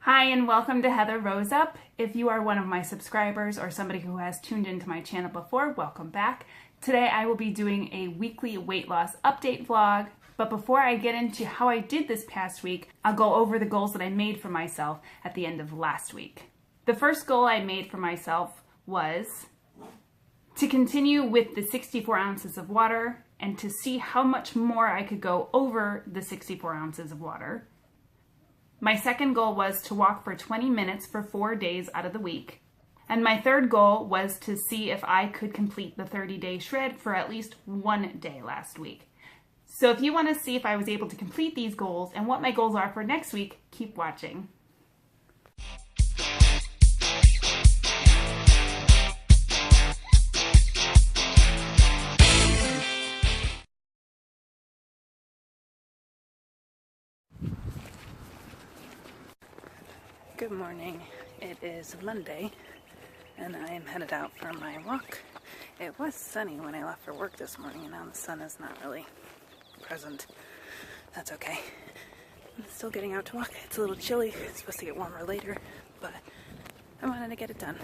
Hi and welcome to Heather Rose Up. If you are one of my subscribers or somebody who has tuned into my channel before, welcome back. Today I will be doing a weekly weight loss update vlog, but before I get into how I did this past week, I'll go over the goals that I made for myself at the end of last week. The first goal I made for myself was to continue with the 64 ounces of water and to see how much more I could go over the 64 ounces of water. My second goal was to walk for 20 minutes for 4 days out of the week. And my third goal was to see if I could complete the 30-day shred for at least one day last week. So if you want to see if I was able to complete these goals and what my goals are for next week, keep watching. Good morning. It is Monday and I am headed out for my walk. It was sunny when I left for work this morning and now the sun is not really present. That's okay. I'm still getting out to walk. It's a little chilly. It's supposed to get warmer later, but I wanted to get it done.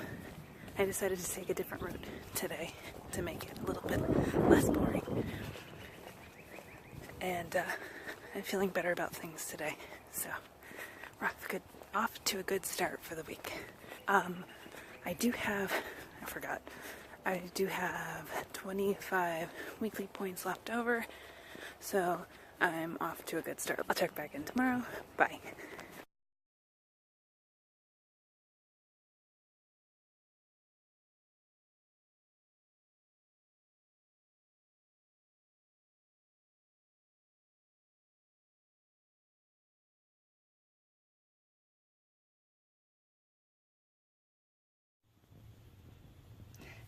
I decided to take a different route today to make it a little bit less boring. And I'm feeling better about things today. So we're off to a good start for the week. I do have 25 weekly points left over, so I'm off to a good start. I'll check back in tomorrow. Bye.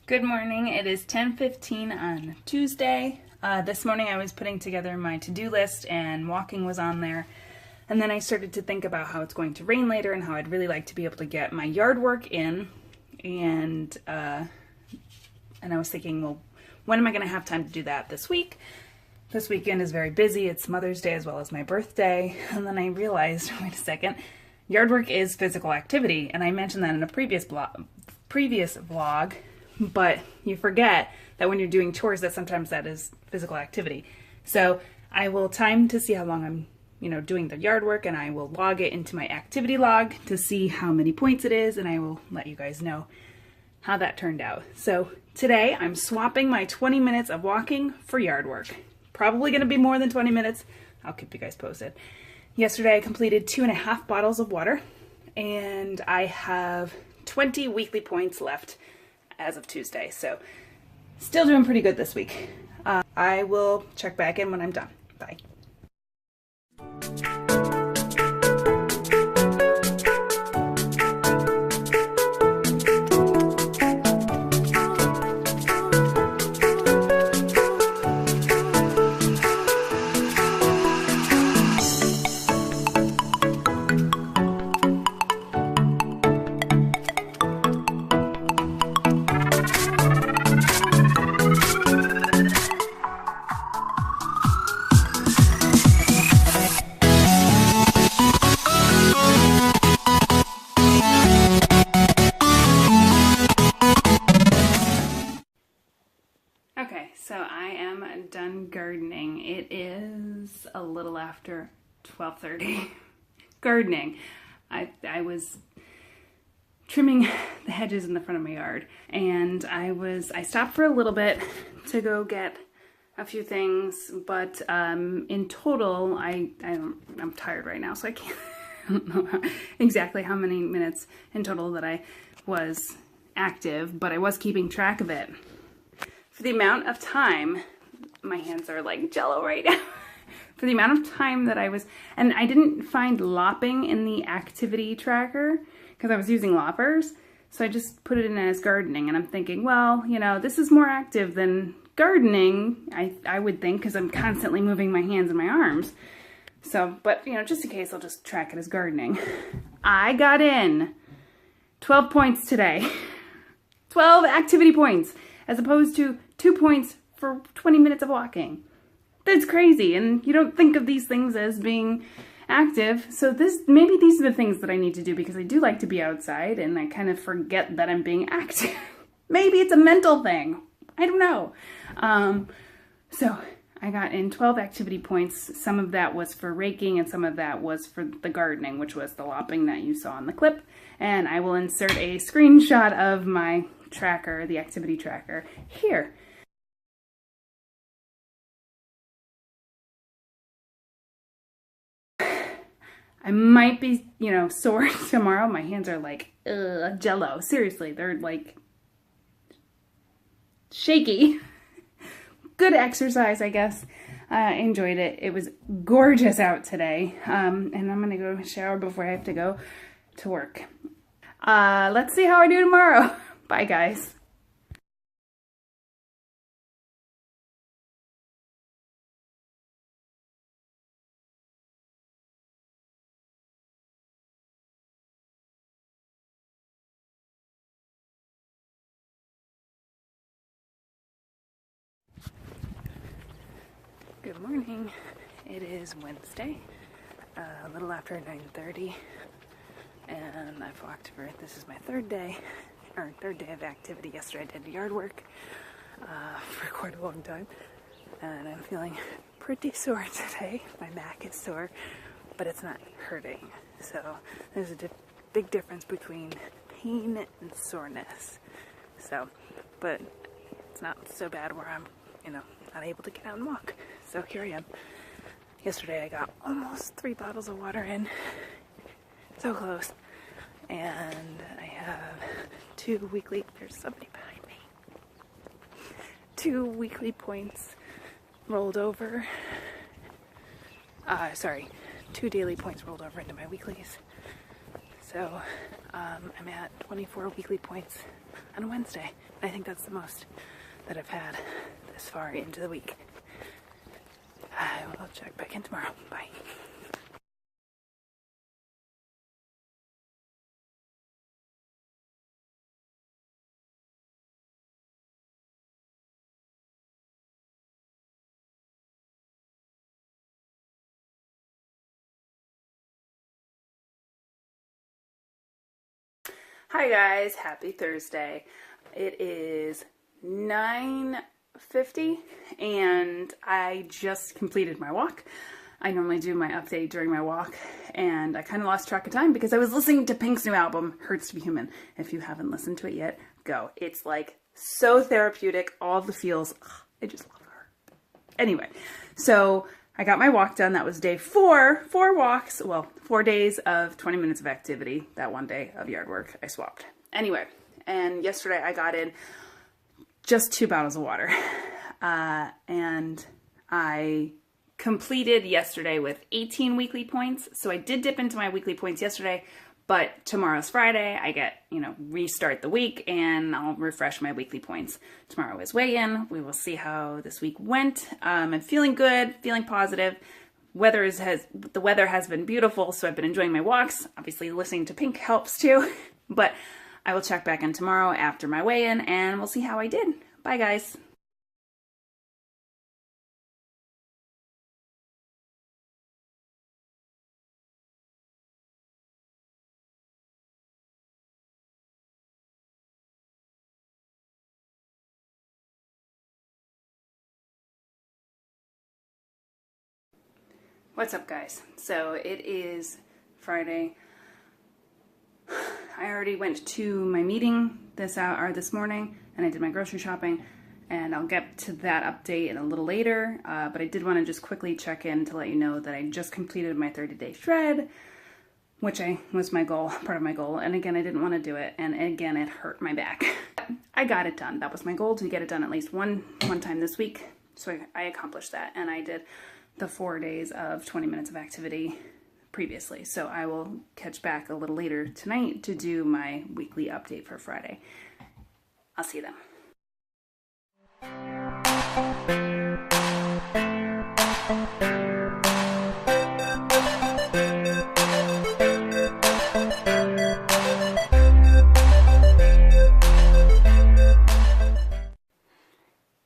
Good morning. It is 10:15 on Tuesday. This morning I was putting together my to-do list and walking was on there. And then I started to think about how it's going to rain later and how I'd really like to be able to get my yard work in. And I was thinking, well, when am I going to have time to do that this week? This weekend is very busy. It's Mother's Day as well as my birthday. And then I realized, wait a second, yard work is physical activity. And I mentioned that in a previous vlog. But you forget that when you're doing chores that sometimes that is physical activity. So I will time to see how long I'm, doing the yard work, and I will log it into my activity log to see how many points it is, and I will let you guys know how that turned out. So today I'm swapping my 20 minutes of walking for yard work. Probably going to be more than 20 minutes. I'll keep you guys posted. Yesterday I completed 2.5 bottles of water, and I have 20 weekly points left as of Tuesday, so still doing pretty good this week. I will check back in when I'm done. Bye. So I am done gardening. It is a little after 12:30. Gardening. I was trimming the hedges in the front of my yard, and I stopped for a little bit to go get a few things, but in total I'm tired right now, so I don't know exactly how many minutes in total that I was active, but I was keeping track of it. For the amount of time, my hands are like jello right now. For the amount of time that I was, and I didn't find lopping in the activity tracker because I was using loppers, so I just put it in as gardening, and I'm thinking, well, this is more active than gardening, I would think, because I'm constantly moving my hands and my arms. So, but, just in case, I'll just track it as gardening. I got in 12 points today. 12 activity points, as opposed to 2 points for 20 minutes of walking. That's crazy, and you don't think of these things as being active. So maybe these are the things that I need to do, because I do like to be outside and I kind of forget that I'm being active. Maybe it's a mental thing. I don't know. So I got in 12 activity points. Some of that was for raking and some of that was for the gardening, which was the lopping that you saw in the clip. And I will insert a screenshot of my tracker, the activity tracker, here. I might be, sore tomorrow. My hands are like jello. Seriously, they're like shaky. Good exercise, I guess. Enjoyed it. It was gorgeous out today. And I'm gonna go shower before I have to go to work. Let's see how I do tomorrow. Bye, guys. Good morning. It is Wednesday, a little after 9:30, and I've walked for, this is my third day of activity. Yesterday I did yard work for quite a long time, and I'm feeling pretty sore today. My back is sore, but it's not hurting. So there's a big difference between pain and soreness. So, but it's not so bad where I'm, not able to get out and walk. So here I am. Yesterday I got almost 3 bottles of water in. So close. And I have 2 weekly, there's somebody behind me. 2 weekly points rolled over. 2 daily points rolled over into my weeklies. So I'm at 24 weekly points on Wednesday. I think that's the most that I've had this far into the week. I will check back in tomorrow. Bye. Hi guys, happy Thursday. It is 9:50 and I just completed my walk. I normally do my update during my walk and I kind of lost track of time because I was listening to Pink's new album, Hurts to Be Human. If you haven't listened to it yet, go. It's like so therapeutic, all the feels. I just love her. Anyway, so I got my walk done. That was day 4, 4 walks, well, 4 days of 20 minutes of activity. That one day of yard work, I swapped. Anyway, and yesterday I got in just 2 bottles of water. And I completed yesterday with 18 weekly points. So I did dip into my weekly points yesterday, but tomorrow's Friday. I get, restart the week and I'll refresh my weekly points. Tomorrow is weigh-in. We will see how this week went. I'm feeling good, feeling positive. The weather has been beautiful, so I've been enjoying my walks. Obviously listening to Pink helps too, but I will check back in tomorrow after my weigh-in and we'll see how I did. Bye guys. What's up guys? So it is Friday. I already went to my meeting this morning and I did my grocery shopping, and I'll get to that update a little later, but I did want to just quickly check in to let you know that I just completed my 30-day shred, which was my goal, part of my goal, and again I didn't want to do it, and again it hurt my back. I got it done. That was my goal, to get it done at least one time this week, so I accomplished that, and I did the 4 days of 20 minutes of activity previously. So I will catch back a little later tonight to do my weekly update for Friday. I'll see you then.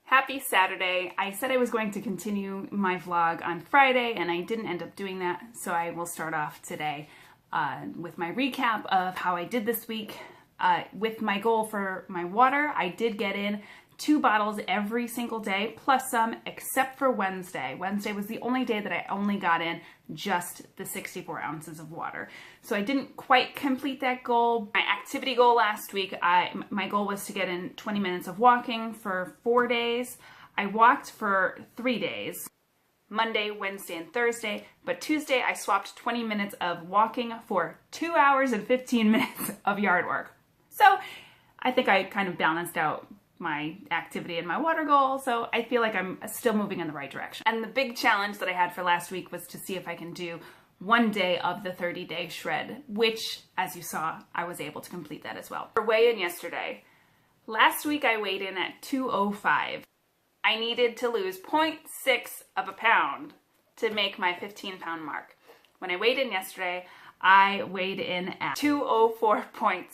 Happy Saturday. Saturday. I said I was going to continue my vlog on Friday, and I didn't end up doing that, so I will start off today with my recap of how I did this week. With my goal for my water, I did get in 2 bottles every single day, plus some, except for Wednesday. Wednesday was the only day that I only got in just the 64 ounces of water. So I didn't quite complete that goal. My activity goal last week, my goal was to get in 20 minutes of walking for 4 days. I walked for 3 days, Monday, Wednesday, and Thursday, but Tuesday I swapped 20 minutes of walking for 2 hours and 15 minutes of yard work. So I think I kind of balanced out my activity and my water goal, so I feel like I'm still moving in the right direction. And the big challenge that I had for last week was to see if I can do 1 day of the 30-day shred, which, as you saw, I was able to complete that as well. For weigh-in yesterday, last week I weighed in at 205. I needed to lose 0.6 of a pound to make my 15-pound mark. When I weighed in yesterday, I weighed in at 204.6.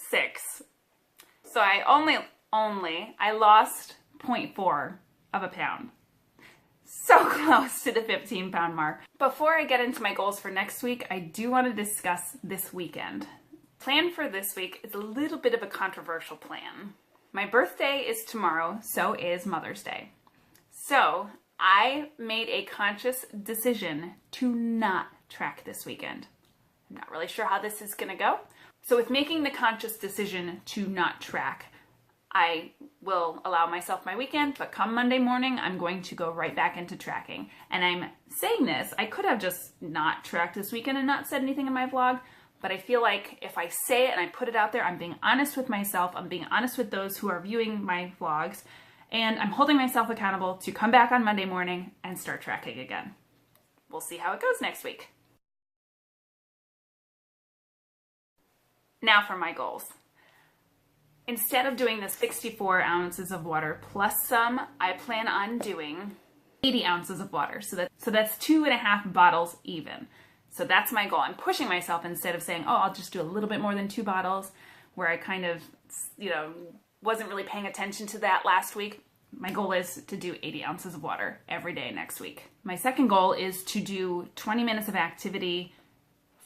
So I I lost 0.4 of a pound. So close to the 15-pound mark. Before I get into my goals for next week, I do want to discuss this weekend. Plan for this week is a little bit of a controversial plan. My birthday is tomorrow, so is Mother's Day. So I made a conscious decision to not track this weekend. I'm not really sure how this is going to go. So with making the conscious decision to not track, I will allow myself my weekend, but come Monday morning, I'm going to go right back into tracking. And I'm saying this, I could have just not tracked this weekend and not said anything in my vlog, but I feel like if I say it and I put it out there, I'm being honest with myself, I'm being honest with those who are viewing my vlogs, and I'm holding myself accountable to come back on Monday morning and start tracking again. We'll see how it goes next week. Now for my goals. Instead of doing the 64 ounces of water plus some, I plan on doing 80 ounces of water. So that's 2.5 bottles even. So that's my goal. I'm pushing myself instead of saying, oh, I'll just do a little bit more than 2 bottles, where I kind of, wasn't really paying attention to that last week. My goal is to do 80 ounces of water every day next week. My second goal is to do 20 minutes of activity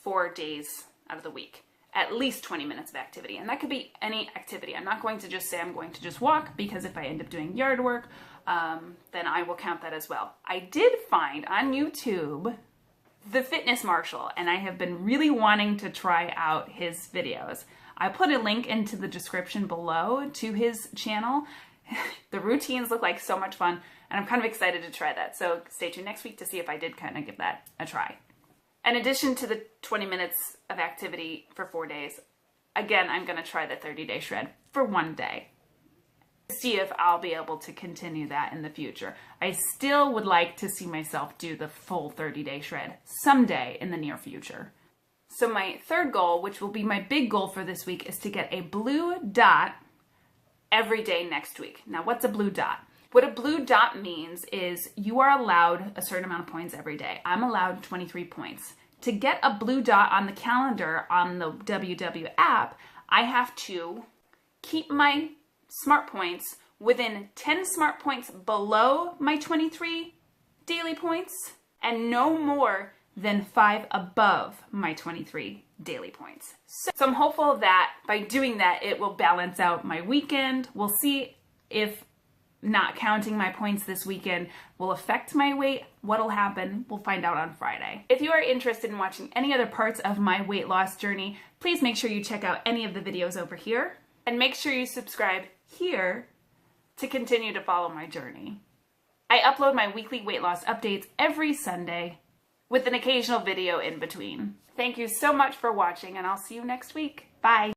4 days out of the week. At least 20 minutes of activity, and that could be any activity. I'm not going to just say I'm going to just walk, because if I end up doing yard work, then I will count that as well. I did find on YouTube the Fitness Marshal, and I have been really wanting to try out his videos. I put a link into the description below to his channel. The routines look like so much fun, and I'm kind of excited to try that. So stay tuned next week to see if I did kind of give that a try. In addition to the 20 minutes of activity for 4 days, again, I'm going to try the 30-day shred for 1 day. See if I'll be able to continue that in the future. I still would like to see myself do the full 30-day shred someday in the near future. So my third goal, which will be my big goal for this week, is to get a blue dot every day next week. Now, what's a blue dot? What a blue dot means is you are allowed a certain amount of points every day. I'm allowed 23 points. To get a blue dot on the calendar on the WW app, I have to keep my smart points within 10 smart points below my 23 daily points and no more than 5 above my 23 daily points. So I'm hopeful that by doing that, it will balance out my weekend. We'll see if not counting my points this weekend will affect my weight. What'll happen, we'll find out on Friday. If you are interested in watching any other parts of my weight loss journey, please make sure you check out any of the videos over here, and make sure you subscribe here to continue to follow my journey. I upload my weekly weight loss updates every Sunday with an occasional video in between. Thank you so much for watching, and I'll see you next week. Bye.